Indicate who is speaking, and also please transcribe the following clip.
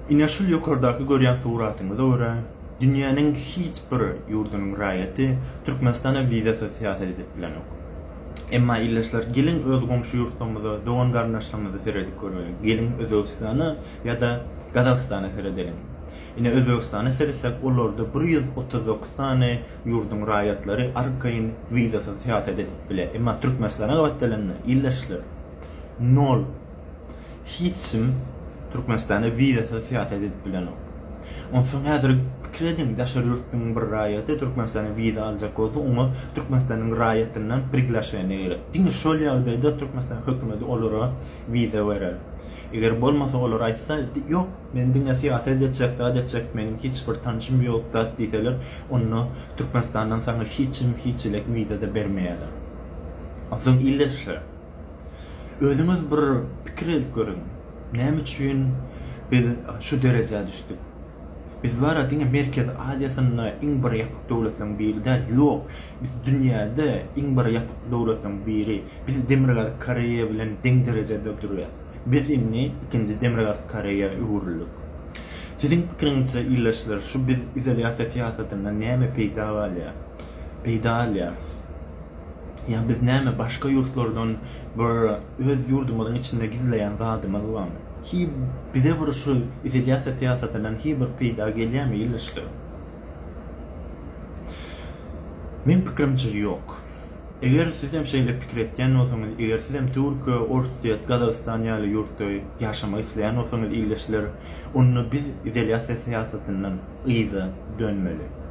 Speaker 1: Ine şul ýokardaki görýän suratyňyza görä, dünýäniň hiç bir ýurdunyň raýaty Türkmenistana wiza syýasat edip bilenok. Emma illeşler gelin öz goňşy ýurtlarymyza, dogan garnaşlarymyza seredik görmelik. Gelin Özbekistana ýa-da Gazakstana seredelim. Ine Özbekistana seresek olarda 139 tane ýurdun raýatlary arkaýyn wiza syýasat edip bile. Emma Türkmenistana gawatdalanma illeşler 0. Hiçim Türkmenistana wiza syýasat edip bilenok. Onsoň häzir kredin daşary ýurtnyň bir raýaty Türkmenistana wiza aljak bolsa, onu Türkmenistanyň raýatyndan birleşýäne gerek. Diňe şol ýagdaýda Türkmenistan hökümeti olara wiza berer. Eger bolmasa olar aýtsa, ýok, men diňe syýasat edjek, meniň hiç bir tanışym ýok da diýseler, onu Türkmenistandan saňa hiçlik wiza da bermeýärler. Onsoň illeşe özüňiz bir pikir edip görüň. Näme üçin biz şu derejede düşdük? Biz bara diňe Merkez Aziýasyna iň bir ýapyk dowlatyň biri ýok. Biz dünýäde iň bir ýapyk dowlatyň biri. Biz Demirgaz Koreýa bilen deň derejede durýar. Biz inni ikinji Demirgaz Koreýa uğurluk. Sizin pikiriňizçe illeşler şu biz izolasiýa syýasatyndan näme peýda alýar? Ya biz näme başga ýurtlardan bir öz ýurdumyzyň içinde gizleýän zadymyz barmy? Ki bize bir şu izolasiýa syýasatyndan bir peýda gelýärmi illeşler? Men pikirimçe ýok. Eger siz hem şeýle pikir etýän bolsaňyz, eger siz hem Türkiýe, Orsiýa, Gazakistan ýaly ýurtda ýaşamak isleýän bolsaňyz illeşler, onu biz izolasiýa syýasatyndan ýyza dönmeli.